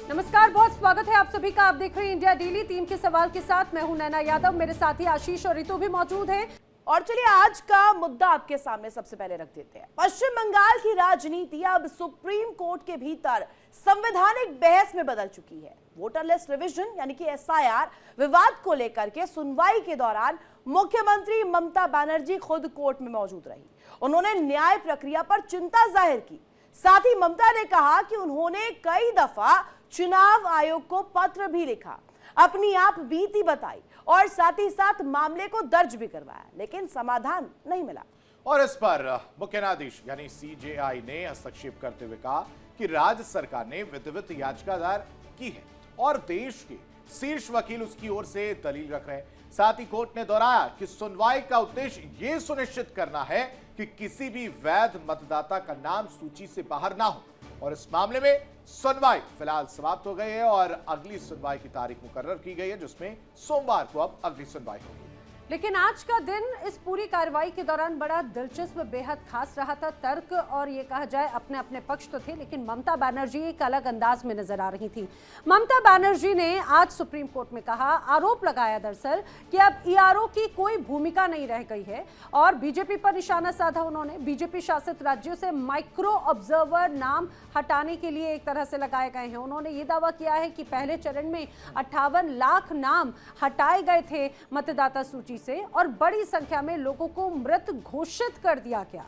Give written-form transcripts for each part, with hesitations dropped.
नमस्कार, बहुत स्वागत है आप सभी का। आप देख रहे हैं इंडिया डेली। 3 के सवाल के साथ मैं हूं नैना यादव, मेरे साथी आशीष और रितु भी मौजूद हैं। और चलिए आज का मुद्दा आपके सामने सबसे पहले रख देते हैं। पश्चिम बंगाल की राजनीति अब सुप्रीम कोर्ट के भीतर संवैधानिक बहस में बदल चुकी है। वोटर लिस्ट रिवीजन यानी कि एसआईआर विवाद को लेकर के सुनवाई के दौरान मुख्यमंत्री ममता बनर्जी खुद कोर्ट में मौजूद रही। उन्होंने न्याय प्रक्रिया पर चिंता जाहिर की। साथ ही ममता ने कहा कि उन्होंने कई दफा चुनाव आयोग को पत्र भी लिखा, अपनी आप बीती बताई और साथ ही साथ मामले को दर्ज भी करवाया, लेकिन समाधान नहीं मिला। और इस पर मुख्य न्यायाधीश यानी सीजेआई ने हस्तक्षेप करते हुए कहा कि राज्य सरकार ने विधिवत याचिका दायर की है और देश के शीर्ष वकील उसकी ओर से दलील रख रहे हैं। साथ ही कोर्ट ने दोहराया कि सुनवाई का उद्देश्य यह सुनिश्चित करना है कि किसी भी वैध मतदाता का नाम सूची से बाहर ना हो। और इस मामले में सुनवाई फिलहाल समाप्त हो गई है और अगली सुनवाई की तारीख मुकर्रर की गई है, जिसमें सोमवार को अब अगली सुनवाई होगी। लेकिन आज का दिन इस पूरी कार्रवाई के दौरान बड़ा दिलचस्प, बेहद खास रहा था। तर्क और ये कहा जाए अपने अपने पक्ष तो थे, लेकिन ममता बनर्जी एक अलग अंदाज में नजर आ रही थी। ममता बनर्जी ने आज सुप्रीम कोर्ट में कहा, आरोप लगाया दरअसल कि अब ईआरओ की कोई भूमिका नहीं रह गई है और बीजेपी पर निशाना साधा। उन्होंने बीजेपी शासित राज्यों से माइक्रो ऑब्जर्वर नाम हटाने के लिए एक तरह से लगाए गए हैं। उन्होंने ये दावा किया है कि पहले चरण में 58 लाख नाम हटाए गए थे मतदाता सूची से और बड़ी संख्या में लोगों को मृत घोषित कर दिया गया।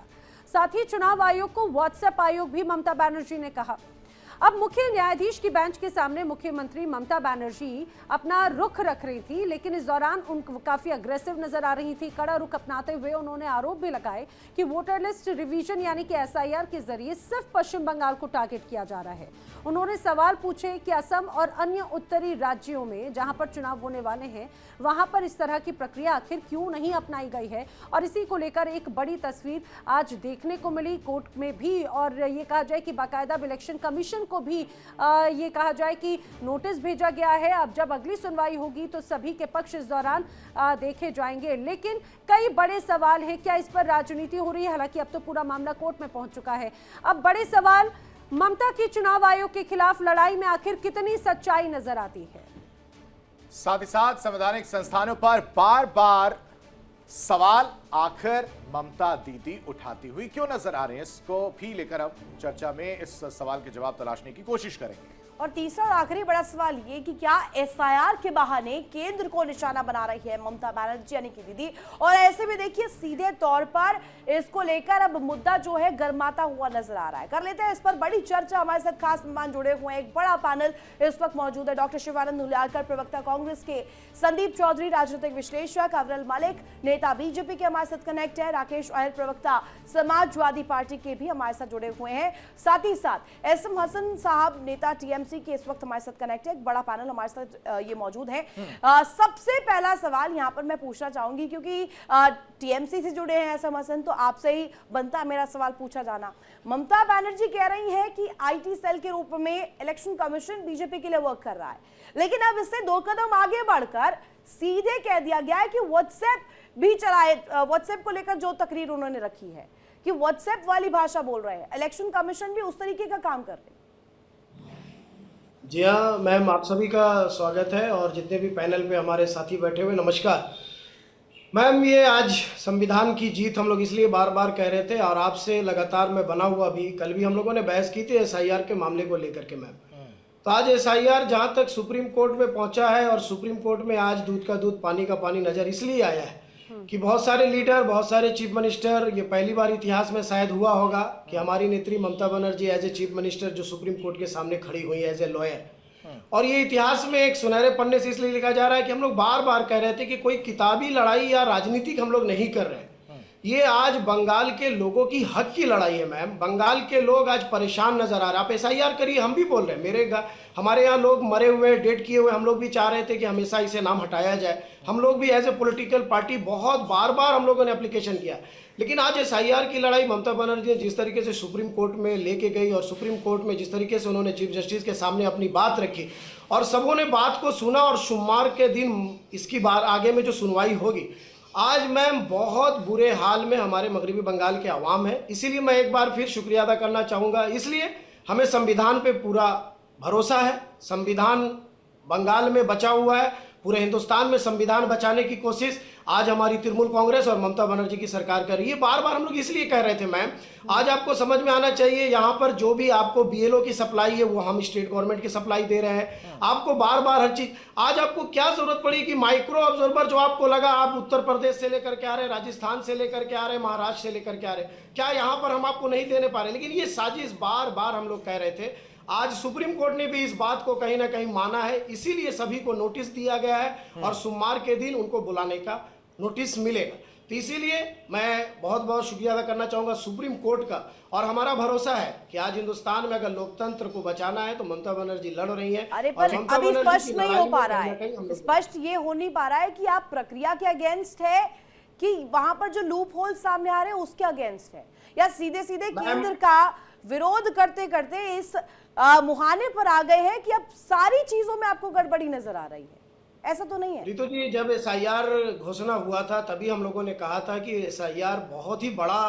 साथ ही चुनाव आयोग को व्हाट्सएप आयोग भी ममता बनर्जी ने कहा। अब मुख्य न्यायाधीश की बेंच के सामने मुख्यमंत्री ममता बनर्जी अपना रुख रख रही थी, लेकिन इस दौरान उन काफी अग्रेसिव नजर आ रही थी। कड़ा रुख अपनाते हुए उन्होंने आरोप भी लगाए कि वोटर लिस्ट रिवीजन यानी कि एसआईआर के जरिए सिर्फ पश्चिम बंगाल को टारगेट किया जा रहा है। उन्होंने सवाल पूछे कि असम और अन्य उत्तरी राज्यों में जहां पर चुनाव होने वाले हैं, वहां पर इस तरह की प्रक्रिया आखिर क्यों नहीं अपनाई गई है। और इसी को लेकर एक बड़ी तस्वीर आज देखने को मिली कोर्ट में भी। और ये कहा जाए कि बाकायदा इलेक्शन कमीशन को भी ये कहा जाए कि नोटिस भेजा गया है। अब जब अगली सुनवाई होगी तो सभी के पक्ष इस दौरान देखे जाएंगे, लेकिन कई बड़े सवाल हैं। क्या इस पर राजनीति हो रही है? हालांकि अब तो पूरा मामला कोर्ट में पहुंच चुका है। अब बड़े सवाल, ममता की चुनाव आयोग के खिलाफ लड़ाई में आखिर कितनी सच्चाई नजर आती है। साथ ही साथ संवैधानिक संस्थानों पर बार बार सवाल आखिर ममता दीदी उठाती हुई क्यों नजर आ रहे हैं, इसको भी लेकर अब चर्चा में इस सवाल के जवाब तलाशने की कोशिश करेंगे। और तीसरा और आखिरी बड़ा सवाल ये कि क्या एसआईआर के बहाने केंद्र को निशाना बना रही है ममता बनर्जी यानी कि दीदी। और ऐसे में देखिए सीधे तौर पर इसको लेकर अब मुद्दा जो है गर्माता हुआ नजर आ रहा है। कर लेते हैं इस पर बड़ी चर्चा। हमारे साथ खास मेहमान जुड़े हुए हैं, एक बड़ा पैनल इस वक्त मौजूद है। डॉक्टर शिवानंद हुलालकर, प्रवक्ता कांग्रेस के, संदीप चौधरी, राजनीतिक विश्लेषक, अवरल मलिक, नेता बीजेपी के हमारे साथ कनेक्ट है, राकेश अहिर, प्रवक्ता समाजवादी पार्टी के भी हमारे साथ जुड़े हुए हैं। साथ ही साथ एसएम हसन साहब, नेता टीएमसी के, इस वक्त हमारे साथ कनेक्ट है। एक बड़ा पैनल हमारे साथ ये मौजूद है। सबसे पहला सवाल यहां पर मैं पूछना चाहूंगी, क्योंकि टीएमसी से जुड़े हैं एसएम हसन, तो आपसे ही बनता मेरा सवाल पूछा जाना। ममता बनर्जी कह रही है कि आईटी सेल के रूप में इलेक्शन कमीशन बीजेपी के लिए वर्क कर रहा है, लेकिन अब इससे 2 कदम आगे बढ़कर सीधे कह दिया गया है कि व्हाट्सएप भी चलाए। व्हाट्सएप को लेकर जो तकरीर उन्होंने रखी है कि व्हाट्सएप वाली भाषा बोल रहे हैं, इलेक्शन कमीशन भी उस तरीके का काम कर रहे हैं। जी हाँ मैम, आप सभी का स्वागत है और जितने भी पैनल पे हमारे साथी बैठे हुए, नमस्कार मैम। ये आज संविधान की जीत हम लोग इसलिए बार बार कह रहे थे और आपसे लगातार मैं बना हुआ भी, कल भी हम लोगों ने बहस की थी एसआईआर के मामले को लेकर के मैम। तो आज एसआईआर जहाँ तक सुप्रीम कोर्ट में पहुंचा है और सुप्रीम कोर्ट में आज दूध का दूध पानी का पानी नजर इसलिए आया है कि बहुत सारे लीडर, बहुत सारे चीफ मिनिस्टर, ये पहली बार इतिहास में शायद हुआ होगा कि हमारी नेत्री Mamata Banerjee as a chief minister जो सुप्रीम कोर्ट के सामने खड़ी हुई एज ए लॉयर। और ये इतिहास में एक सुनहरे पन्ने से इसलिए लिखा जा रहा है कि हम लोग बार बार कह रहे थे कि कोई किताबी लड़ाई या राजनीतिक हम लोग नहीं कर रहे। ये आज बंगाल के लोगों की हक की लड़ाई है मैम। बंगाल के लोग आज परेशान नजर आ रहे हैं। आप एसआईआर करिए, हम भी बोल रहे हैं, हमारे यहाँ लोग मरे हुए, डेट किए हुए, हम लोग भी चाह रहे थे कि हमेशा इसे नाम हटाया जाए। हम लोग भी एज ए पॉलिटिकल पार्टी बहुत बार बार हम लोगों ने एप्लीकेशन किया, लेकिन आज एसआईआर की लड़ाई ममता बनर्जी ने जिस तरीके से सुप्रीम कोर्ट में लेके गई और सुप्रीम कोर्ट में जिस तरीके से उन्होंने चीफ जस्टिस के सामने अपनी बात रखी और सबों ने बात को सुना और सोमवार के दिन इसकी बार आगे में जो सुनवाई होगी, आज मैम बहुत बुरे हाल में हमारे मगरबी बंगाल के आवाम है। इसीलिए मैं एक बार फिर शुक्रिया अदा करना चाहूँगा। इसलिए हमें संविधान पे पूरा भरोसा है, संविधान बंगाल में बचा हुआ है, पूरे हिंदुस्तान में संविधान बचाने की कोशिश आज हमारी तृणमूल कांग्रेस और ममता बनर्जी की सरकार कर रही है। बार बार हम लोग इसलिए कह रहे थे मैम, आज आपको समझ में आना चाहिए, यहाँ पर जो भी आपको बीएलओ की सप्लाई है वो हम स्टेट गवर्नमेंट की सप्लाई दे रहे हैं। आपको बार बार हर चीज, आज आपको क्या जरूरत पड़ी कि माइक्रो ऑब्जर्वर जो आपको लगा, आप उत्तर प्रदेश से लेकर के आ रहे, राजस्थान से लेकर के आ रहे, महाराष्ट्र से लेकर के आ रहे, क्या यहाँ पर हम आपको नहीं देने पा रहे? लेकिन ये साजिश बार बार हम लोग कह रहे थे। आज सुप्रीम कोर्ट ने भी इस बात को कहीं ना कहीं माना है, इसीलिए सभी को नोटिस दिया गया है और सोमवार के दिन उनको बुलाने का नोटिस मिलेगा। तो इसीलिए मैं बहुत बहुत शुक्रिया अदा करना चाहूंगा सुप्रीम कोर्ट का, और हमारा भरोसा है कि आज हिंदुस्तान में अगर लोकतंत्र को बचाना है तो ममता बनर्जी लड़ रही है। अरे पर अभी स्पष्ट नहीं हो पा रहा है, स्पष्ट ये हो नहीं पा रहा है कि आप प्रक्रिया के अगेंस्ट है कि वहां पर जो लूप होल सामने आ रहे हैं उसके अगेंस्ट है, या सीधे सीधे केंद्र का विरोध करते करते इस मुहाने पर आ गए हैं कि अब सारी चीजों में आपको गड़बड़ी नजर आ रही है? ऐसा तो नहीं है रितु जी। जब एसआईआर घोषणा हुआ था तभी हम लोगों ने कहा था कि एसआईआर बहुत ही बड़ा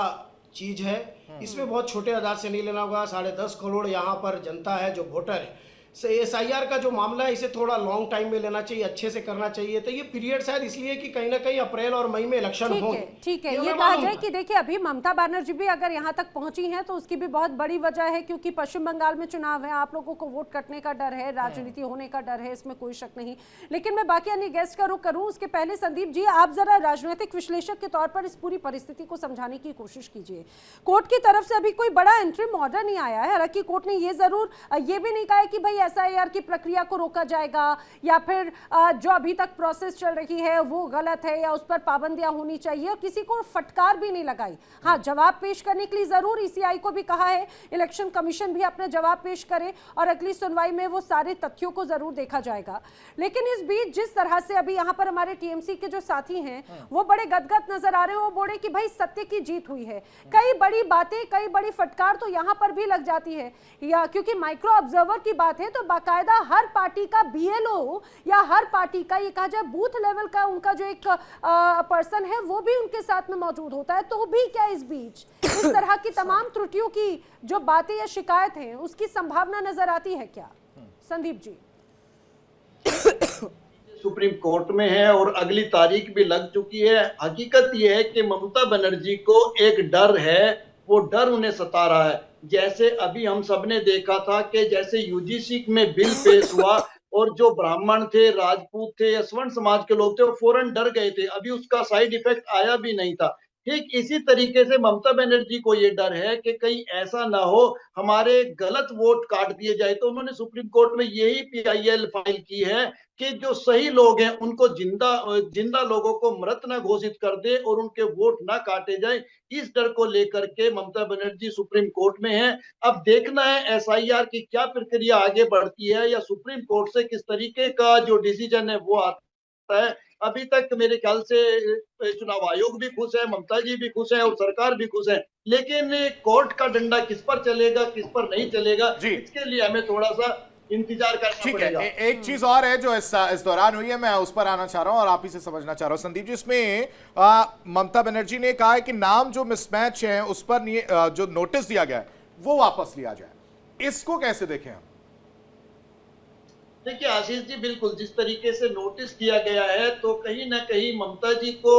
चीज है, इसमें बहुत छोटे अंदाज से नहीं लेना होगा। 10.5 करोड़ यहाँ पर जनता है जो वोटर है। एसआईआर का जो मामला है इसे थोड़ा लॉन्ग टाइम में लेना चाहिए, अच्छे से करना चाहिए। तो ये पीरियड शायद इसलिए कि कहीं ना कहीं अप्रैल और मई में इलेक्शन हो। ठीक है, ये कहा जाए कि देखिए अभी ममता बनर्जी भी अगर यहाँ तक पहुंची हैं तो उसकी भी बहुत बड़ी वजह है क्योंकि पश्चिम बंगाल में चुनाव है, आप लोगों को वोट कटने का डर है, राजनीति होने का डर है, इसमें कोई शक नहीं। लेकिन मैं बाकी अन्य गेस्ट का रुख करूं उसके पहले संदीप जी, आप जरा राजनीतिक विश्लेषक के तौर पर इस पूरी परिस्थिति को समझाने की कोशिश कीजिए। कोर्ट की तरफ से अभी कोई बड़ा इंटरिम ऑर्डर नहीं आया है, हालांकि कोर्ट ने ये जरूर ये भी नहीं कहा है कि भाई एसआईआर की प्रक्रिया को रोका जाएगा या फिर जो अभी तक प्रोसेस चल रही है वो गलत है या उस पर पाबंदियां होनी चाहिए, और किसी को फटकार भी नहीं लगाई। हाँ, जवाब पेश करने के लिए जरूर ईसीआई को भी कहा है, इलेक्शन कमीशन भी अपना जवाब पेश करे और अगली सुनवाई में वो सारे तथ्यों को जरूर देखा जाएगा। लेकिन इस बीच जिस तरह से अभी यहाँ पर हमारे टीएमसी के जो साथी हैं वो बड़े गदगद नजर आ रहे हैं, वो बोले कि भाई सत्य की जीत हुई है। कई बड़ी बातें, कई बड़ी फटकार तो यहाँ पर भी लग जाती है, या क्योंकि माइक्रो ऑब्जर्वर की बात है तो बाकायदा हर पार्टी का बीएलओ या हर पार्टी का, ये कहा जाए बूथ लेवल का उनका जो एक पर्सन है वो भी उनके साथ में मौजूद होता है। तो भी क्या इस बीच इस तरह की तमाम त्रुटियों की जो बातें या शिकायत हैं उसकी संभावना नजर आती है क्या संदीप जी? सुप्रीम कोर्ट में है और अगली तारीख भी लग चुकी है। हकीकत यह है कि ममता बनर्जी को एक डर है, वो डर उन्हें सता रहा है। जैसे अभी हम सबने देखा था कि जैसे यूजीसी में बिल पेश हुआ और जो ब्राह्मण थे, राजपूत थे या स्वर्ण समाज के लोग थे वो फौरन डर गए थे, अभी उसका साइड इफेक्ट आया भी नहीं था। ठीक इसी तरीके से ममता बनर्जी को ये डर है कि कहीं ऐसा ना हो हमारे गलत वोट काट दिए जाए, तो उन्होंने सुप्रीम कोर्ट में यही पीआईएल फाइल की है कि जो सही लोग हैं उनको जिंदा लोगों को मृत न घोषित कर दे और उनके वोट ना काटे जाए। इस डर को लेकर के ममता बनर्जी सुप्रीम कोर्ट में है। अब देखना है एसआईआर की क्या प्रक्रिया आगे बढ़ती है या सुप्रीम कोर्ट से किस तरीके का जो डिसीजन है वो आता है। अभी तक मेरे ख्याल से चुनाव आयोग भी खुश है, ममता जी भी खुश है और सरकार भी खुश है, लेकिन कोर्ट का डंडा किस पर चलेगा किस पर नहीं चलेगा इसके लिए हमें थोड़ा सा इंतजार करना पड़ेगा। एक चीज और है जो इस दौरान हुई है, मैं उस पर आना चाह रहा हूं और आप ही से समझना चाह रहा हूं संदीप जी। इसमें ममता बनर्जी ने कहा है कि नाम जो मिसमैच है उस पर जो नोटिस दिया गया है वो वापस लिया जाए, इसको कैसे देखें हम? देखिए आशीष जी, बिल्कुल जिस तरीके से नोटिस दिया गया है तो कहीं ना कहीं ममता जी को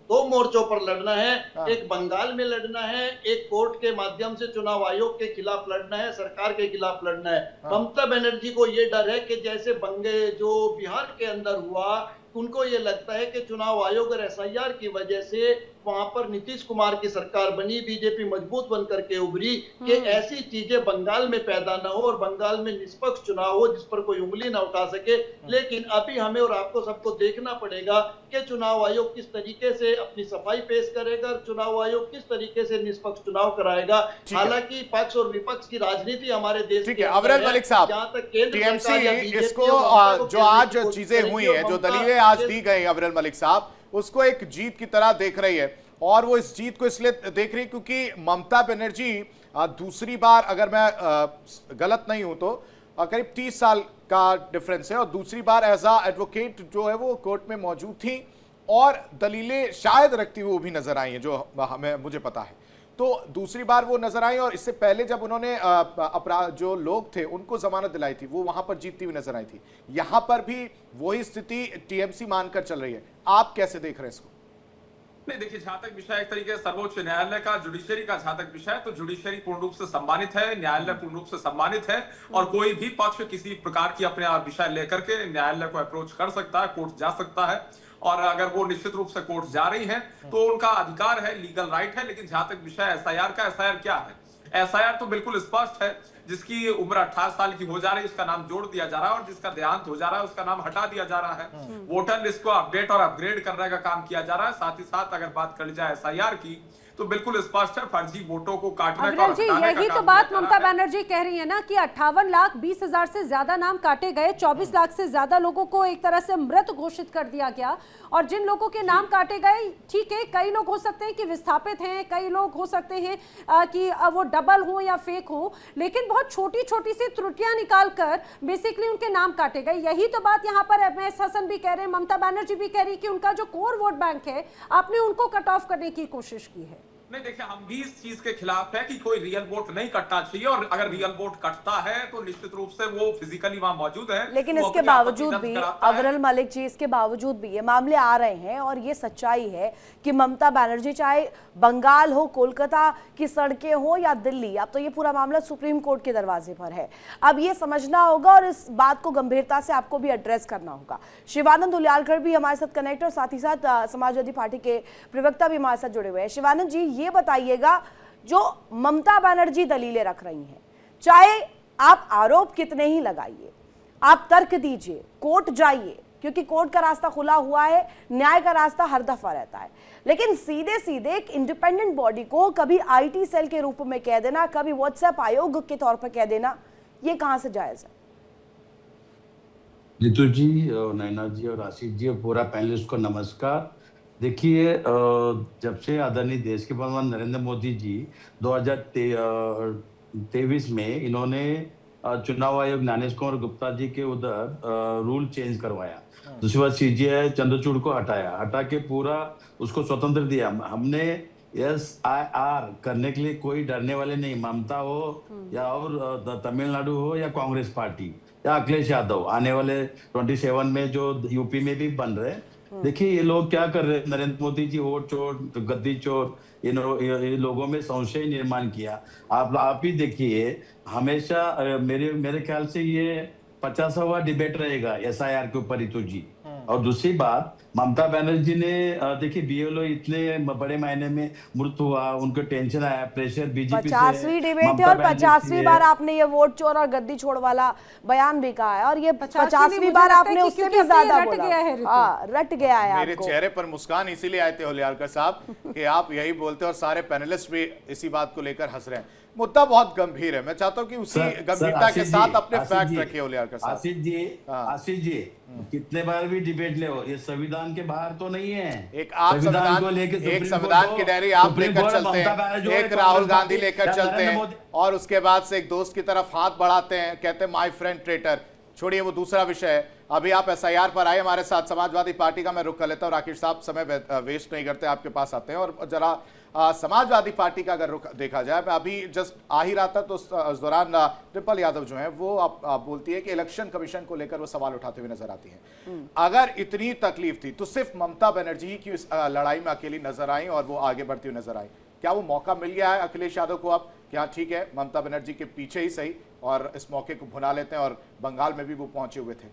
दो मोर्चों पर लड़ना है। एक बंगाल में लड़ना है, एक कोर्ट के माध्यम से चुनाव आयोग के खिलाफ लड़ना है, सरकार के खिलाफ लड़ना है। ममता बनर्जी को यह डर है कि जैसे जो बिहार के अंदर हुआ, उनको ये लगता है कि चुनाव आयोग और एसआईआर की वजह से वहां पर नीतीश कुमार की सरकार बनी, बीजेपी मजबूत बनकर के उभरी, कि ऐसी चीजें बंगाल में पैदा ना हो और बंगाल में निष्पक्ष चुनाव हो जिस पर कोई उंगली ना उठा सके। लेकिन अभी हमें और आपको सबको देखना पड़ेगा कि चुनाव आयोग किस तरीके से अपनी सफाई पेश करेगा, चुनाव आयोग किस तरीके से निष्पक्ष चुनाव कराएगा। हालांकि पक्ष और विपक्ष की राजनीति हमारे देश में अवरल मलिक साहब, जहां तक टीएमसी इसको जो आज चीजें हुई है, जो दलीलें आज दी गई अवरल मलिक साहब, उसको एक जीत की तरह देख रही है। और वो इस जीत को इसलिए देख रही क्योंकि ममता बनर्जी दूसरी बार, अगर मैं गलत नहीं हूं तो करीब 30 साल का डिफरेंस है, और दूसरी बार एज अ एडवोकेट जो है वो कोर्ट में मौजूद थी और दलीलें शायद रखती हुई भी नजर आई हैं जो मुझे पता है। तो दूसरी बार वो नजर आई, और इससे पहले जब उन्होंने अपराध जो लोग थे उनको जमानत दिलाई थी, वो वहां पर जीतती हुई नजर आई थी। यहां पर भी वही स्थिति टीएमसी मानकर चल रही है। आप कैसे देख रहे हैं इसको? नहीं, देखिए, जहां तक विषय एक तरीके से सर्वोच्च न्यायालय का, जुडिशरी का जहां तक विषय है, तो जुडिशरी पूर्ण रूप से सम्मानित है, न्यायालय पूर्ण रूप से सम्मानित है, और कोई भी पक्ष किसी प्रकार की अपने विषय लेकर के न्यायालय को अप्रोच कर सकता है, कोर्ट जा सकता है, और अगर वो निश्चित रूप से कोर्ट जा रही है तो उनका अधिकार है, लीगल राइट है। लेकिन जहां तक विषय एसआईआर का, एसआईआर क्या है? एसआईआर तो बिल्कुल स्पष्ट है, जिसकी उम्र 18 साल की हो जा रही है उसका नाम जोड़ दिया जा रहा है, और जिसका देहांत हो जा रहा है उसका नाम हटा दिया जा रहा है। वोटर लिस्ट को अपडेट और अपग्रेड करने का काम किया जा रहा है। साथ ही साथ अगर बात कर जाए एसआईआर की, तो बिल्कुल स्पष्ट है, फर्जी वोटों को काटने का, जी, यही तो बात ममता बनर्जी कह रही है ना कि 58,20,000 से ज्यादा नाम काटे गए, 24 लाख से ज्यादा लोगों को एक तरह से मृत घोषित कर दिया गया। और जिन लोगों के नाम काटे गए, ठीक है, कई लोग हो सकते हैं कि विस्थापित हैं, कई लोग हो सकते हैं कि वो डबल हो या फेक हो, लेकिन बहुत छोटी छोटी सी त्रुटियां निकालकर बेसिकली उनके नाम काटे गए। यही तो बात यहाँ पर एमएस हसन भी कह रहे हैं, ममता बनर्जी भी कह रही है कि उनका जो कोर वोट बैंक है, आपने उनको कट ऑफ करने की कोशिश की है। नहीं, देखिए, हम भी इस चीज के खिलाफ है कि कोई रियल वोट नहीं कटना चाहिए, और अगर रियल वोट कटता है तो निश्चित रूप से वो फिजिकली वहां मौजूद है। लेकिन इसके बावजूद भी अवरल मलिक जी, इसके बावजूद भी ये मामले आ रहे हैं, और ये सच्चाई है कि ममता बनर्जी, चाहे बंगाल हो, कोलकाता की सड़कें हो या दिल्ली, अब तो ये पूरा मामला सुप्रीम कोर्ट के दरवाजे पर है। अब ये समझना होगा और इस बात को गंभीरता से आपको भी एड्रेस करना होगा। शिवानंद उलियालकर भी हमारे साथ कनेक्ट, और साथ ही साथ समाजवादी पार्टी के प्रवक्ता भी हमारे साथ जुड़े हुए हैं। शिवानंद जी, ये बताइएगा, जो ममता बनर्जी दलीलें रख रही हैं, चाहे आप आरोप कितने ही लगाइए, आप तर्क दीजिए, कोर्ट जाइए, क्योंकि कोर्ट का रास्ता खुला हुआ है, न्याय का रास्ता हर दफा रहता है, लेकिन सीधे सीधे एक इंडिपेंडेंट बॉडी को कभी आईटी सेल के रूप में कह देना, कभी व्हाट्सएप आयोग के तौर पर कह देना, ये कहां से जायज है? रितु जी और नैना जी और आशीष जी और पूरा पैनलिस्ट को नमस्कार। देखिए, जब से आदरणीय देश के प्रधानमंत्री नरेंद्र मोदी जी 2023 में इन्होंने चुनाव आयोग ज्ञानेश कुमार गुप्ता जी के उधर रूल चेंज करवाया, दूसरी बात सीजीआई चंद्रचूड़ को हटा के पूरा उसको स्वतंत्र दिया। हमने एसआईआर करने के लिए कोई डरने वाले नहीं, ममता हो या और तमिलनाडु हो या कांग्रेस पार्टी या अखिलेश यादव, आने वाले 27 में जो यूपी में भी बन रहे। देखिए, ये लोग क्या कर रहे हैं, नरेंद्र मोदी जी वोट चोर, गद्दी चोर, इन लोगों में संशय निर्माण किया। आप ही देखिए, हमेशा मेरे ख्याल से ये 50वां डिबेट रहेगा एसआईआर के ऊपर, रितु जी। और दूसरी बात, ममता बनर्जी ने देखिए, बीएलओ इतने बड़े मायने में मृत हुआ, उनको टेंशन आया, प्रेशर बीजेपी से 50वीं डिबेट है, और 50वीं बार आपने ये वोट चोर और गद्दी छोड़ वाला बयान भी कहा है, और ये 50वीं बार आपने उससे भी ज्यादा बोला। रट गया है मेरे चेहरे पर मुस्कान इसीलिए आए थे होलियारकर साहब कि आप यही बोलते, और सारे पैनलिस्ट भी इसी बात को लेकर हंस रहे हैं। मुद्दा बहुत गंभीर है, मैं चाहता हूं कि उसी गंभीरता के साथ अपने फैक्ट रखिए होलियारकर साहब। आशीष जी, कितने बार भी डिबेट ले, ये संविधान के बाहर तो नहीं है। एक आप संविधान की डायरी आप लेकर चलते हैं, एक राहुल गांधी लेकर चलते हैं, और उसके बाद से एक दोस्त की तरफ हाथ बढ़ाते हैं, कहते हैं माय फ्रेंड ट्रेटर। छोड़िए, वो दूसरा विषय है। अभी आप एसआईआर पर आए हमारे साथ। समाजवादी पार्टी का मैं रुख कर लेता हूं, राकेश साहब समय वेस्ट नहीं करते, आपके पास आते हैं। और जरा समाजवादी पार्टी का अगर रुख देखा जाए, मैं अभी जस्ट आ ही रहा था तो उस दौरान डिम्पल यादव जो है वो आप बोलती है कि इलेक्शन कमीशन को लेकर वो सवाल उठाते हुए नजर आती हैं। अगर इतनी तकलीफ थी तो सिर्फ ममता बनर्जी ही की इस लड़ाई में अकेली नजर आई और वो आगे बढ़ती हुई नजर आई। क्या वो मौका मिल गया है अखिलेश यादव को अब कि हाँ ठीक है, ममता बनर्जी के पीछे ही सही और इस मौके को भुना लेते हैं, और बंगाल में भी वो पहुंचे हुए थे?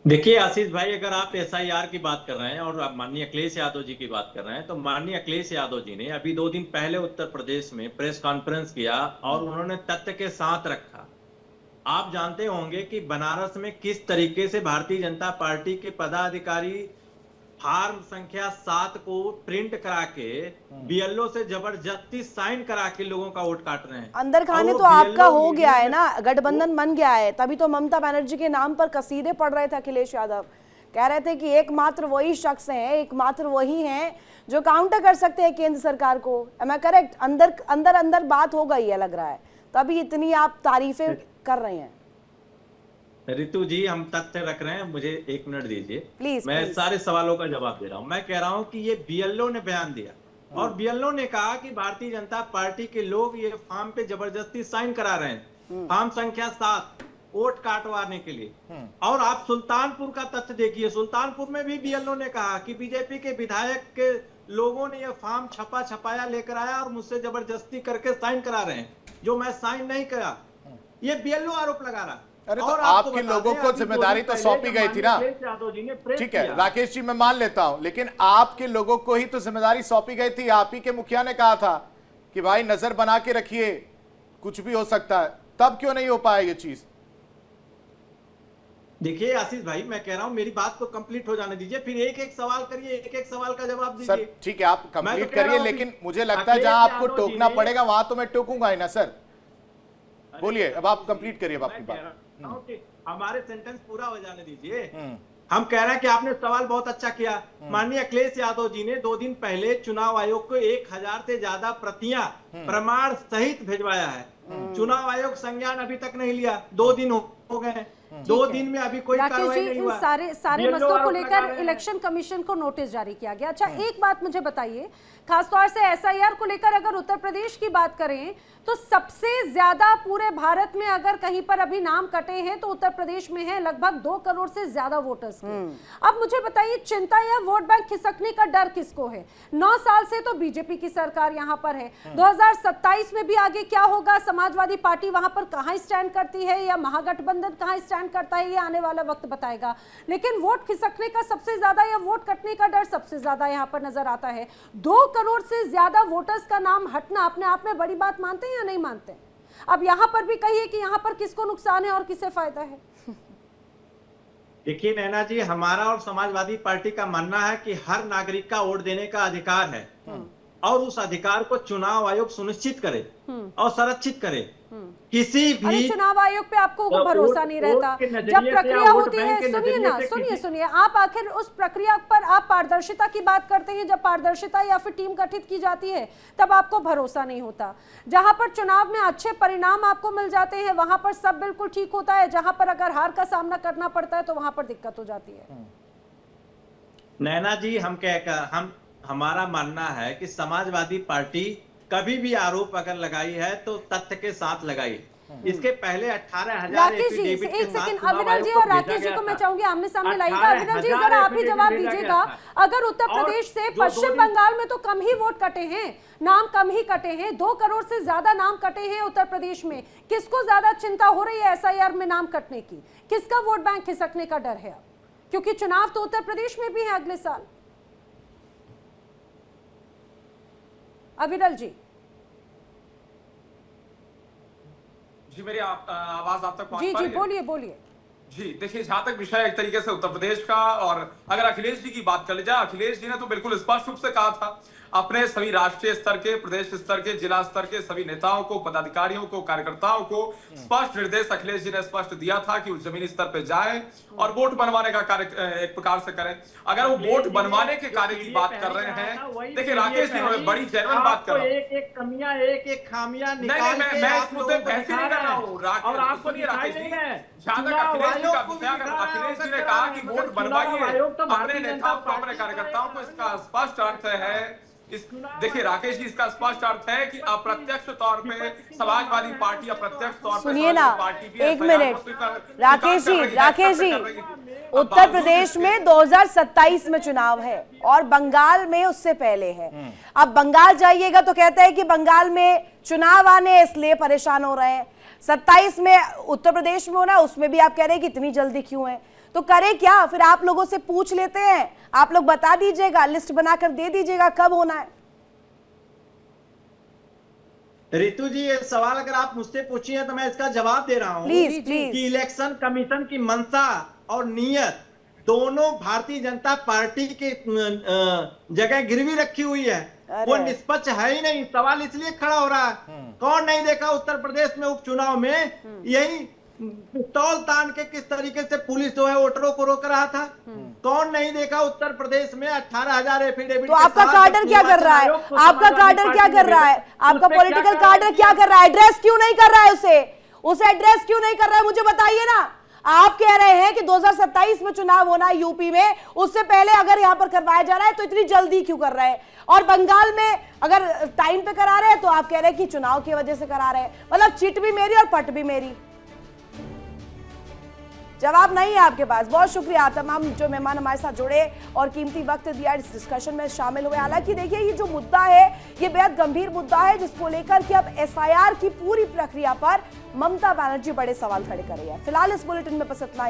देखिए आशीष भाई, अगर आप एसआईआर की बात कर रहे हैं और आप माननीय अखिलेश यादव जी की बात कर रहे हैं, तो माननीय अखिलेश यादव जी ने अभी 2 दिन पहले उत्तर प्रदेश में प्रेस कॉन्फ्रेंस किया और उन्होंने तथ्य के साथ रखा। आप जानते होंगे कि बनारस में किस तरीके से भारतीय जनता पार्टी के पदाधिकारी फॉर्म संख्या 7 को प्रिंट करा के बीएलओ से जबरदस्ती साइन करा के लोगों का वोट काट रहे हैं। अंदर खाने तो आपका हो गया है ना, गठबंधन बन गया है, तभी तो ममता बनर्जी के नाम पर कसीदे पढ़ रहे थे अखिलेश यादव। कह रहे थे कि एकमात्र वही शख्स हैं, एकमात्र वही हैं जो काउंटर कर सकते हैं केंद्र सरकार को। Am I correct? अंदर अंदर बात हो गई है लग रहा है, तभी इतनी आप तारीफें कर रहे हैं। रितु जी, हम तथ्य रख रहे हैं, मुझे 1 मिनट दीजिए प्लीज। मैं सारे सवालों का जवाब दे रहा हूं। मैं कह रहा हूं कि ये बीएलओ ने बयान दिया, और बीएलओ ने कहा कि भारतीय जनता पार्टी के लोग ये फॉर्म पे जबरदस्ती साइन करा रहे हैं, फॉर्म संख्या 7 वोट काटवाने के लिए। और आप सुल्तानपुर का तथ्य देखिए, सुल्तानपुर में भी बीएलओ ने कहा कि बीजेपी के विधायक के लोगों ने ये फॉर्म छपाया लेकर आया और मुझसे जबरदस्ती करके साइन करा रहे हैं, जो मैं साइन नहीं करा। ये बीएलओ आरोप लगा रहा। अरे तो आपके लोगों को जिम्मेदारी तो सौंपी गई थी ना। ठीक है राकेश जी, मैं मान लेता हूं, लेकिन आपके लोगों को ही तो जिम्मेदारी सौंपी गई थी। आप ही के मुखिया ने कहा था कि भाई नजर बना के रखिए, कुछ भी हो सकता है, तब क्यों नहीं हो पाया ये चीज? देखिए आशीष भाई, मैं कह रहा हूं मेरी बात को कंप्लीट हो जाने दीजिए, फिर एक एक सवाल करिए, एक एक सवाल का जवाब दीजिए। सर ठीक है, आप कंप्लीट करिए, लेकिन मुझे लगता है जहां आपको टोकना पड़ेगा वहां तो मैं टोकूंगा ही ना सर। बोलिए, अब आप कंप्लीट करिए अपनी बात। हमारे सेंटेंस पूरा हो जाने दीजिए। हम कह रहे हैं कि आपने सवाल बहुत अच्छा किया। माननीय अखिलेश यादव जी ने 2 दिन पहले चुनाव आयोग को 1000 से ज्यादा प्रतियां प्रमाण सहित भिजवाया है। चुनाव आयोग संज्ञान अभी तक नहीं लिया, 2 दिन हो गए, 2 दिन में अभी कोई कार्रवाई नहीं हुआ। सारे मसलों को लेकर इलेक्शन कमीशन को नोटिस जारी किया गया। अच्छा, एक बात मुझे बताइए, खासतौर से एसआईआर को लेकर अगर उत्तर प्रदेश की बात करें तो सबसे ज्यादा पूरे भारत में अगर कहीं पर अभी नाम कटे हैं तो उत्तर प्रदेश में है, लगभग 2 करोड़ से ज्यादा वोटर्स के। अब मुझे बताइए, चिंता या वोट बैंक खिसकने का डर किसको है? 9 साल से तो बीजेपी की सरकार यहां पर है, 2027 में भी आगे क्या होगा, समाजवादी पार्टी वहां पर कहां स्टैंड करती है या महागठबंधन कहां स्टैंड करता है, ये आने वाला वक्त बताएगा। लेकिन वोट खिसकने का सबसे ज्यादा या वोट कटने का डर सबसे ज्यादा यहां पर नजर आता है। 2 करोड़ से ज्यादा वोटर्स का नाम हटना अपने आप में बड़ी बात मानते हैं या नहीं मानते? अब यहां पर भी कहिए कि यहां पर किसको नुकसान है और किसे फायदा है? देखिए नैना जी, हमारा और समाजवादी पार्टी का मानना है कि हर नागरिक का वोट देने का अधिकार है और उस अधिकार को चुनाव आयोग सुनिश्चित करे और संरक्षित करे। किसी भी चुनाव आयोग पे आपको भरोसा नहीं रहता जब प्रक्रिया होती है? सुनिए, आप आखिर उस प्रक्रिया पर आप पारदर्शिता की बात करते हैं, जब पारदर्शिता या फिर टीम गठित की जाती है तब आपको भरोसा नहीं होता। जहां पर चुनाव में अच्छे परिणाम आपको मिल जाते हैं वहां पर सब बिल्कुल ठीक होता है, जहां पर अगर हार का सामना करना पड़ता है तो वहां पर दिक्कत हो जाती है। नैना जी, हमारा मानना है कि समाजवादी पार्टी कभी भी आरोप अगर लगाई है तो तथ्य के साथ लगाई। इसके पहले 18,000 राकेश जी, एक सेकंड, अविरल जी और राकेश जी को मैं चाहूंगी आमने सामने लाइएगा। अविरल जी, जरा आप ही जवाब दीजिएगा, अगर उत्तर प्रदेश से पश्चिम बंगाल में तो कम ही वोट कटे हैं, नाम कम ही कटे हैं, 2 करोड़ से ज्यादा नाम कटे हैं उत्तर प्रदेश में, किसको ज्यादा चिंता हो रही है एसआईआर में नाम कटने की? किसका वोट बैंक खिसकने का डर है? क्योंकि चुनाव तो उत्तर प्रदेश में भी है अगले साल। अविरल जी मेरी आवाज आप तक पहुंच पा रही है? जी, बोलिए। जी देखिए, जहां तक विषय एक तरीके से उत्तर प्रदेश का, और अगर अखिलेश जी की बात कर ली जाए, अखिलेश जी ने तो बिल्कुल स्पष्ट रूप से कहा था अपने सभी राष्ट्रीय स्तर के, प्रदेश स्तर के, जिला स्तर के सभी नेताओं को, पदाधिकारियों को, कार्यकर्ताओं को स्पष्ट निर्देश अखिलेश जी ने स्पष्ट दिया था कि उस जमीनी स्तर पे जाएं और वोट बनवाने का कार्य एक प्रकार से करें। अगर वो वोट बनवाने के कार्य की बात कर रहे हैं, देखिए राकेश जी बड़ी जेन्युइन बात कर रहा हूँ, एक कमियां, एक खामियां नहीं, मैं इस मुद्दे पे बहस नहीं कर रहा हूँ राकेश जी। जहां तक अखिलेश जी का विषय, अगर अखिलेश जी ने कहा कि वोट बनवाइए अपने नेताओं को, अपने कार्यकर्ताओं को, इसका स्पष्ट अर्थ है देखिए राकेश जी, इसका स्पष्ट अर्थ है कि अप्रत्यक्ष तौर पे समाजवादी पार्टी, अप्रत्यक्ष तौर पे सुनिए ना, पार्टी भी 1 मिनट राकेश जी, उत्तर प्रदेश में 2027 में चुनाव है और बंगाल में उससे पहले है। अब बंगाल जाइएगा तो कहता है कि बंगाल में चुनाव आने इसलिए परेशान हो रहे हैं, 27 में उत्तर प्रदेश में होना, उसमें भी आप कह रहे हैं कि इतनी जल्दी क्यों है? तो करे क्या? फिर आप लोगों से पूछ लेते हैं, आप लोग बता दीजिएगा, लिस्ट बनाकर दे दीजिएगा कब होना है। रितु जी, ये सवाल अगर आप मुझसे पूछिए तो मैं इसका जवाब दे रहा हूँ कि इलेक्शन कमीशन की मंशा और नियत दोनों भारतीय जनता पार्टी के जगह गिरवी रखी हुई है, वो निष्पक्ष है ही नहीं। सवाल इसलिए खड़ा हो रहा है, कौन नहीं देखा उत्तर प्रदेश में उपचुनाव में यही पिस्तौल तान के किस तरीके से पुलिस जो है वोटरों को रोक रहा था? कौन नहीं देखा उत्तर प्रदेश में 18,000 एफिडेविट? तो आपका कार्डर क्या कर रहा है? आपका कार्डर क्या कर रहा है? आपका पॉलिटिकल कार्डर क्या कर रहा है? एड्रेस क्यों नहीं कर रहा है? उसे एड्रेस क्यों नहीं कर रहा है? मुझे बताइए ना। आप कह रहे हैं कि 2027 में चुनाव होना है यूपी में, उससे पहले अगर यहां पर करवाया जा रहा है तो इतनी जल्दी क्यों कर रहे हैं? और बंगाल में अगर टाइम पे करा रहे हैं तो आप कह रहे हैं कि चुनाव की वजह से करा रहे हैं। मतलब चिट भी मेरी और पट भी मेरी। जवाब नहीं है आपके पास। बहुत शुक्रिया तमाम जो मेहमान हमारे साथ जुड़े और कीमती वक्त दिया, इस डिस्कशन में शामिल हुए। हालांकि देखिए ये जो मुद्दा है ये बेहद गंभीर मुद्दा है, जिसको लेकर के अब एसआईआर की पूरी प्रक्रिया पर ममता बनर्जी बड़े सवाल खड़े कर रही है। फिलहाल इस बुलेटिन में बस इतना ही।